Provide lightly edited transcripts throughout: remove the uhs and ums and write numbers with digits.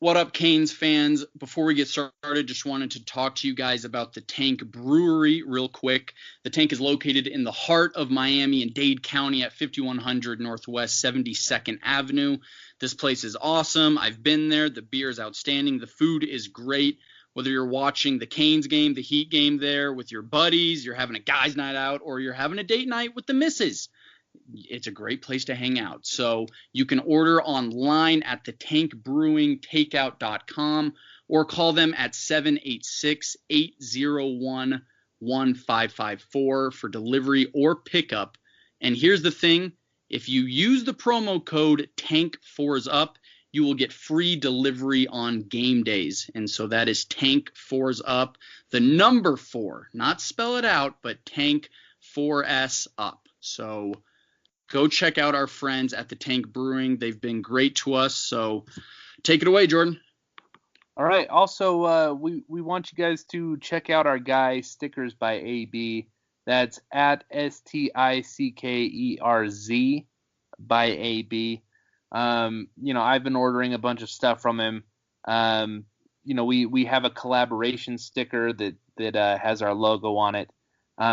What up, Canes fans? Before we get started, just wanted to talk to you guys about the Tank Brewery real quick. The Tank is located in the heart of Miami in Dade County at 5100 Northwest 72nd Avenue. This place is awesome. I've been there. The beer is outstanding. The food is great. Whether you're watching the Canes game, the Heat game there with your buddies, you're having a guys' night out, or you're having a date night with the missus, it's a great place to hang out. So you can order online at thetankbrewingtakeout.com or call them at 786-801-1554 for delivery or pickup. And here's the thing. If you use the promo code TANK4SUP, you will get free delivery on game days. And so that is TANK4SUP, the number 4, not spell it out, but Tank 4S up. So go check out our friends at the Tank Brewing. They've been great to us. So take it away, Jordan. All right. Also, we want you guys to check out our guy, Stickers by AB. That's at STICKERZ by AB. I've been ordering a bunch of stuff from him. We have a collaboration sticker that has our logo on it.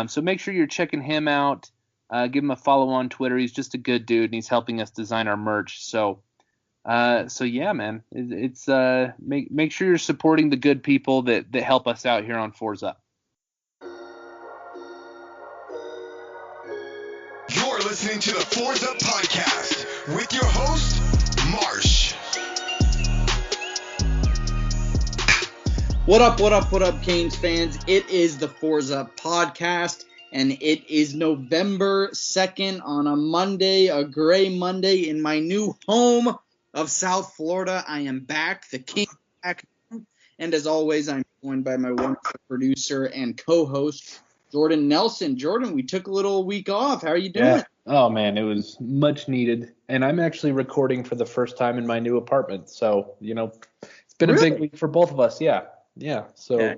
So make sure you're checking him out. Give him a follow on Twitter. He's just a good dude, and he's helping us design our merch. So yeah, man, it's make sure you're supporting the good people that help us out here on Fours Up. You're listening to the Fours Up podcast with your host, Marsh. What up, Canes fans? It is the Fours Up podcast. And it is November 2nd on a Monday, a gray Monday in my new home of South Florida. I am back, the king back. And as always, I'm joined by my wonderful producer and co-host, Jordan Nelson. Jordan, we took a little week off. How are you doing? Yeah. Oh, man, it was much needed. And I'm actually recording for the first time in my new apartment. So, it's been a big week for both of us. Yeah. So, okay.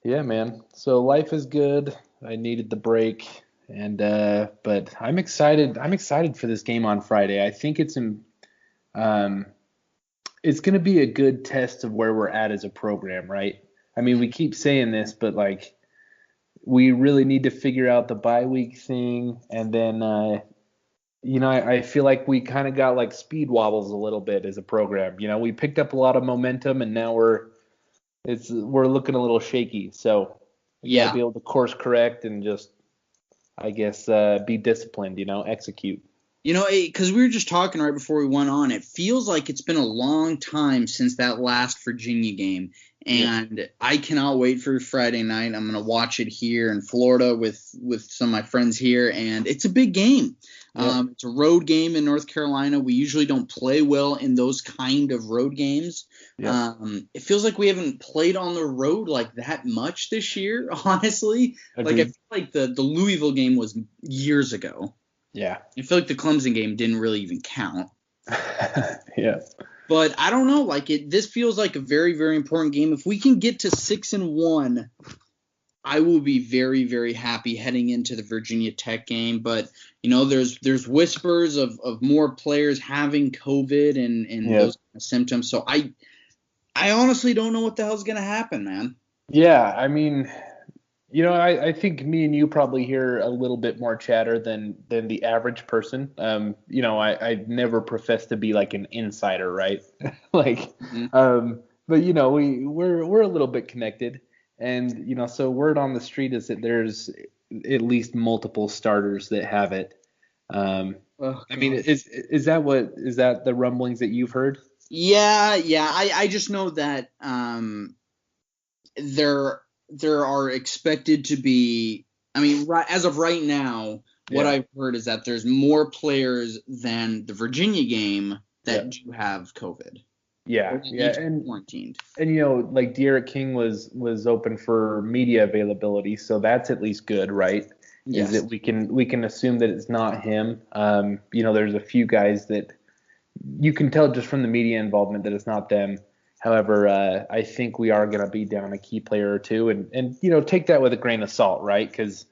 Yeah, man. So life is good. I needed the break, but I'm excited. I'm excited for this game on Friday. I think it's going to be a good test of where we're at as a program, right? I mean, we keep saying this, but we really need to figure out the bye week thing, and then I feel like we kind of got speed wobbles a little bit as a program. We picked up a lot of momentum, and now we're looking a little shaky. So. Yeah, be able to course correct and just, I guess, be disciplined, execute. Because we were just talking right before we went on, it feels like it's been a long time since that last Virginia game. And I cannot wait for Friday night. I'm going to watch it here in Florida with some of my friends here, and it's a big game. It's a road game in North Carolina. We usually don't play well in those kind of road games. It feels like we haven't played on the road like that much this year, honestly. Agreed. I feel like the Louisville game was years ago. Yeah. I feel like the Clemson game didn't really even count. Yeah. But I don't know, this feels like a very, very important game. If we can get to 6-1, I will be very, very happy heading into the Virginia Tech game. But there's whispers of more players having COVID and those kind of symptoms. So I honestly don't know what the hell's gonna happen, man. Yeah, I mean, I think me and you probably hear a little bit more chatter than the average person. I never profess to be an insider, right? But we're a little bit connected, and so word on the street is that there's at least multiple starters that have it. I mean, is that the rumblings that you've heard? Yeah. I just know that there are expected to be, as of right now, what I've heard is that there's more players than the Virginia game that do have COVID. Yeah, and quarantined. And De'Aaron King was open for media availability, so that's at least good, right? Yes. Is that we can assume that it's not him. There's a few guys that you can tell just from the media involvement that it's not them. However, I think we are going to be down a key player or two, and take that with a grain of salt, right? Because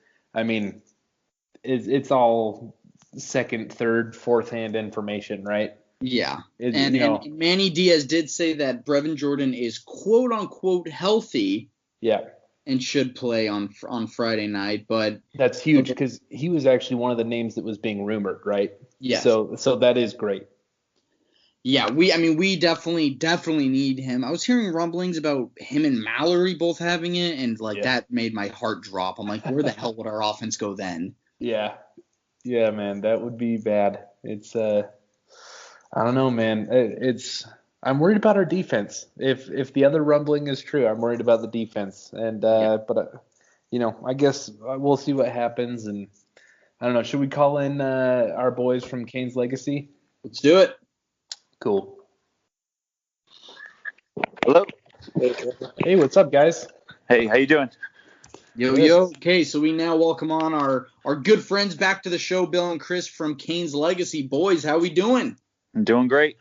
it's all second, third, fourth hand information, right? Yeah. And Manny Diaz did say that Brevin Jordan is quote unquote healthy. Yeah. And should play on Friday night, but that's huge because he was actually one of the names that was being rumored, right? Yes. So that is great. Yeah, we definitely need him. I was hearing rumblings about him and Mallory both having it, and that made my heart drop. I'm like, where the hell would our offense go then? Yeah, man, that would be bad. It's I don't know, man. I'm worried about our defense. If the other rumbling is true, I'm worried about the defense. And but I guess we'll see what happens. And I don't know. Should we call in our boys from Canes Legacy? Let's do it. Cool. Hello. Hey, what's up, guys? Hey, how you doing? Yo. Okay, so we now welcome on our good friends back to the show, Bill and Chris from Canes Legacy. Boys, how we doing? I'm doing great.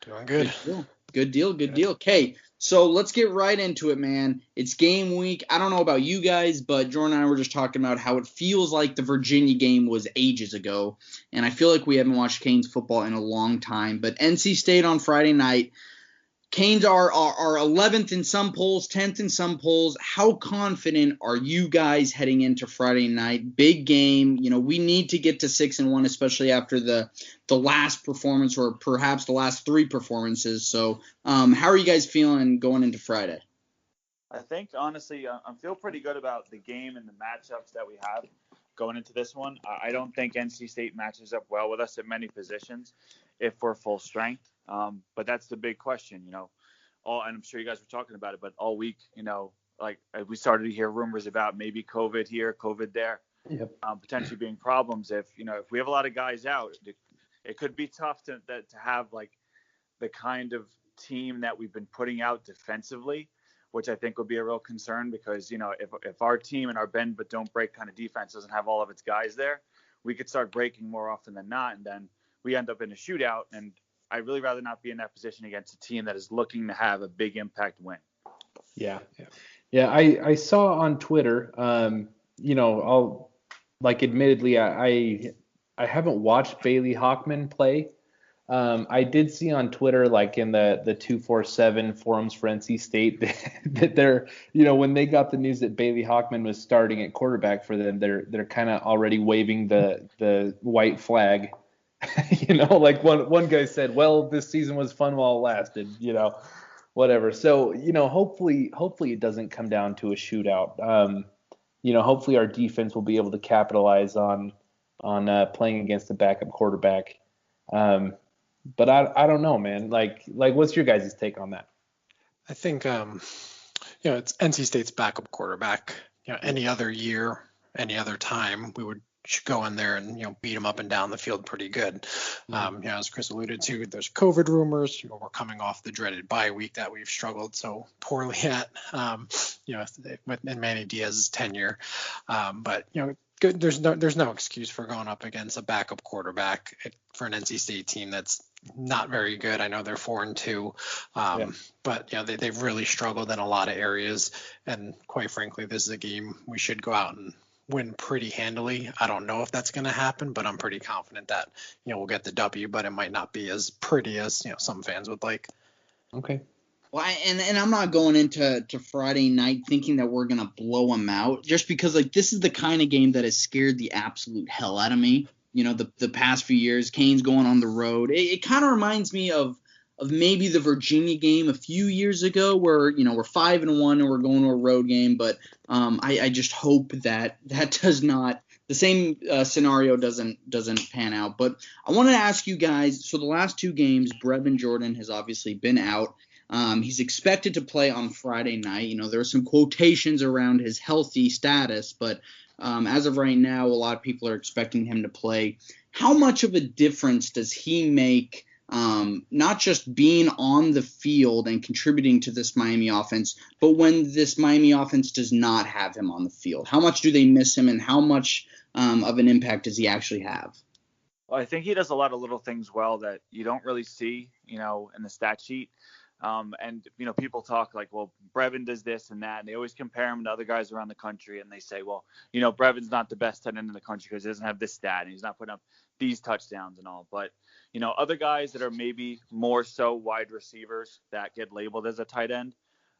Doing good. Good deal. Okay, so let's get right into it, man. It's game week. I don't know about you guys, but Jordan and I were just talking about how it feels like the Virginia game was ages ago, and I feel like we haven't watched Canes football in a long time. But NC State on Friday night. Canes are 11th in some polls, 10th in some polls. How confident are you guys heading into Friday night? Big game. We need to get to 6-1, especially after the last performance or perhaps the last three performances. So how are you guys feeling going into Friday? I think, honestly, I feel pretty good about the game and the matchups that we have going into this one. I don't think NC State matches up well with us at many positions if we're full strength. But that's the big question, and I'm sure you guys were talking about it, but all week, we started to hear rumors about maybe COVID here, COVID there, potentially being problems. If we have a lot of guys out, it could be tough to have the kind of team that we've been putting out defensively, which I think would be a real concern because, if our team and our bend but don't break kind of defense doesn't have all of its guys there, we could start breaking more often than not, and then we end up in a shootout. And I'd really rather not be in that position against a team that is looking to have a big impact win. Yeah. I saw on Twitter, admittedly, I haven't watched Bailey Hockman play. I did see on Twitter, in the 247 forums for NC State, that they're, when they got the news that Bailey Hockman was starting at quarterback for them, they're kind of already waving the white flag. One guy said, well, this season was fun while it lasted, whatever. So, hopefully it doesn't come down to a shootout. Hopefully our defense will be able to capitalize on playing against a backup quarterback. But I don't know, man. What's your guys' take on that? I think, it's NC State's backup quarterback. Any other year, any other time, we should go in there and beat them up and down the field pretty good. As Chris alluded to, there's COVID rumors. We're coming off the dreaded bye week that we've struggled so poorly at. In Manny Diaz's tenure, but good. There's no excuse for going up against a backup quarterback for an NC State team that's not very good. I know they're 4-2, but they've really struggled in a lot of areas. And quite frankly, this is a game we should go out and win pretty handily. I don't know if that's going to happen, but I'm pretty confident that we'll get the W. But it might not be as pretty as some fans would like. Okay. Well, and I'm not going into Friday night thinking that we're going to blow them out just because, this is the kind of game that has scared the absolute hell out of me. The past few years, Canes going on the road. It kind of reminds me of maybe the Virginia game a few years ago where, we're 5-1 and we're going to a road game. But I just hope that does not – the same scenario doesn't pan out. But I want to ask you guys, so the last two games, Brevin Jordan has obviously been out. He's expected to play on Friday night. There are some quotations around his healthy status, but as of right now, a lot of people are expecting him to play. How much of a difference does he make, not just being on the field and contributing to this Miami offense, but when this Miami offense does not have him on the field? How much do they miss him, and how much of an impact does he actually have? Well, I think he does a lot of little things well that you don't really see, in the stat sheet. And, people talk like, well, Brevin does this and that, and they always compare him to other guys around the country, and they say, well, Brevin's not the best tight end in the country because he doesn't have this stat, and he's not putting up these touchdowns and all. But, other guys that are maybe more so wide receivers that get labeled as a tight end,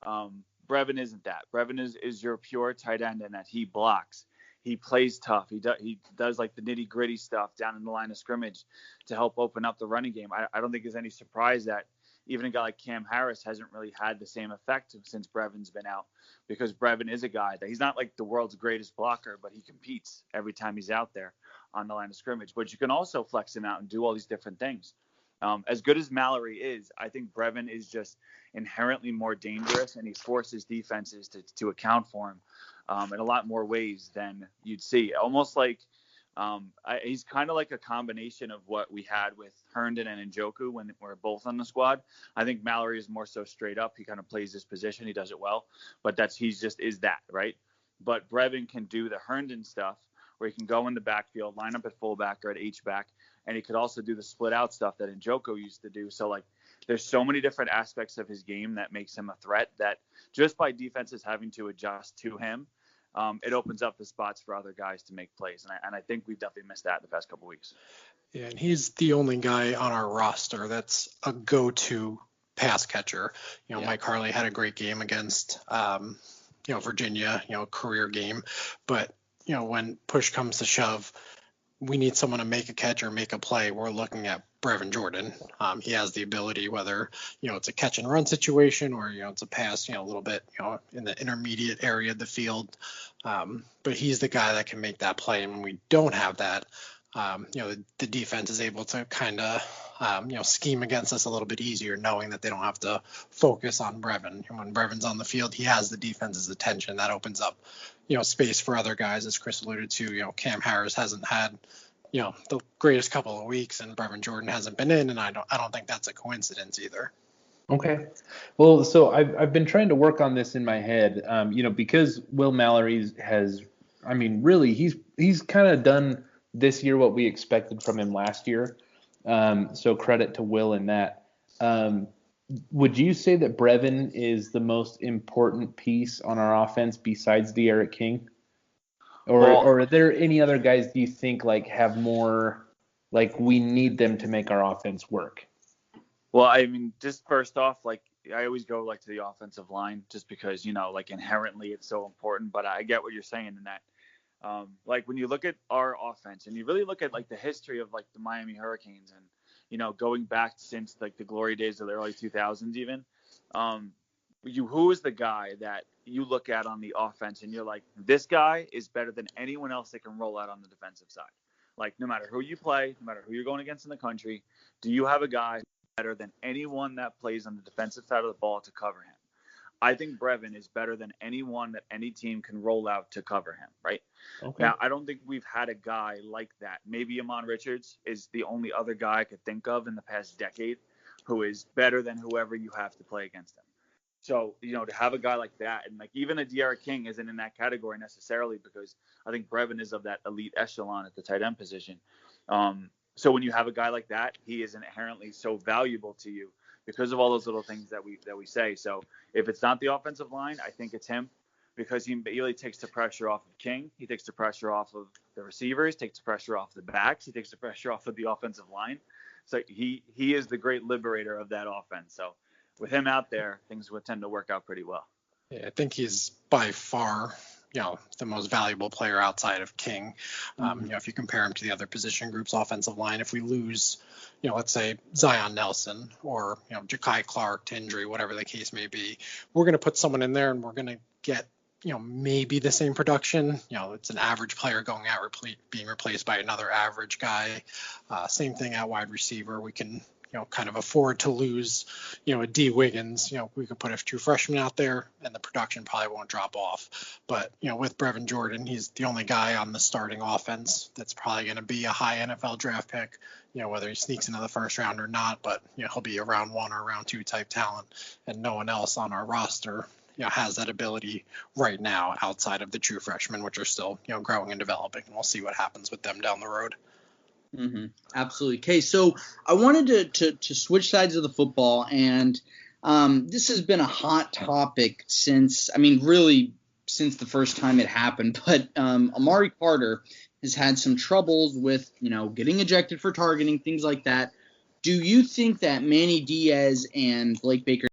Brevin isn't that. Brevin is your pure tight end in that he blocks. He plays tough. He does like the nitty gritty stuff down in the line of scrimmage to help open up the running game. I don't think there's any surprise that even a guy like Cam Harris hasn't really had the same effect since Brevin's been out, because Brevin is a guy that he's not like the world's greatest blocker, but he competes every time he's out there on the line of scrimmage. But you can also flex him out and do all these different things. As good as Mallory is, I think Brevin is just inherently more dangerous, and he forces defenses to account for him in a lot more ways than you'd see. Almost like he's kind of like a combination of what we had with Herndon and Njoku when we're both on the squad. I think Mallory is more so straight up. He kind of plays this position. He does it well, but he's just is that, right? But Brevin can do the Herndon stuff where he can go in the backfield, line up at fullback or at H-back, and he could also do the split out stuff that Njoku used to do. So, like, there's so many different aspects of his game that makes him a threat that just by defenses having to adjust to him, it opens up the spots for other guys to make plays. And I think we've definitely missed that in the past couple of weeks. Yeah, and he's the only guy on our roster that's a go-to pass catcher. Mike Harley had a great game against, Virginia, career game. But, when push comes to shove, we need someone to make a catch or make a play. We're looking at Brevin Jordan. He has the ability, whether, it's a catch and run situation or, it's a pass, a little bit, in the intermediate area of the field. But he's the guy that can make that play. And when we don't have that, the defense is able to kind of, scheme against us a little bit easier, knowing that they don't have to focus on Brevin. And when Brevin's on the field, he has the defense's attention. That opens up, space for other guys, as Chris alluded to. Cam Harris hasn't had, the greatest couple of weeks, and Brevin Jordan hasn't been in, and I don't think that's a coincidence either. Okay. Well, so I've been trying to work on this in my head, because Will Mallory really he's kind of done this year what we expected from him last year. So credit to Will in that. Would you say that Brevin is the most important piece on our offense besides De'Aaron King? Or are there any other guys do you think like have more, like we need them to make our offense work? Well, I mean, just first off, like I always go like to the offensive line just because, like inherently it's so important, but I get what you're saying in that. Like when you look at our offense and you really look at like the history of like the Miami Hurricanes and, going back since like the glory days of the early 2000s even, who is the guy that you look at on the offense and you're like, this guy is better than anyone else that can roll out on the defensive side? Like no matter who you play, no matter who you're going against in the country, do you have a guy better than anyone that plays on the defensive side of the ball to cover him? I think Brevin is better than anyone that any team can roll out to cover him, right? Okay. Now, I don't think we've had a guy like that. Maybe Amon Richards is the only other guy I could think of in the past decade who is better than whoever you have to play against him. So, to have a guy like that, and like even a De'Aaron King isn't in that category necessarily because I think Brevin is of that elite echelon at the tight end position. So when you have a guy like that, he is inherently so valuable to you because of all those little things that we say. So if it's not the offensive line, I think it's him because he really takes the pressure off of King. He takes the pressure off of the receivers, takes the pressure off the backs. He takes the pressure off of the offensive line. So he is the great liberator of that offense. So with him out there, things would tend to work out pretty well. Yeah, I think he's by far, the most valuable player outside of King. If you compare him to the other position groups, offensive line, if we lose, let's say Zion Nelson or, Ja'Kai Clark to injury, whatever the case may be, we're going to put someone in there and we're going to get, maybe the same production. It's an average player going out, being replaced by another average guy. Same thing at wide receiver. We can, kind of afford to lose, a D Wiggins. We could put a true freshman out there and the production probably won't drop off. But, with Brevin Jordan, he's the only guy on the starting offense that's probably going to be a high NFL draft pick, whether he sneaks into the first round or not. But, he'll be a round 1 or round 2 type talent. And no one else on our roster, has that ability right now outside of the true freshmen, which are still, growing and developing. And we'll see what happens with them down the road. Mm-hmm. Absolutely. Okay, so I wanted to switch sides of the football, and This has been a hot topic since the first time it happened. But Amari Carter has had some troubles with, getting ejected for targeting, things like that. Do you think that Manny Diaz and Blake Baker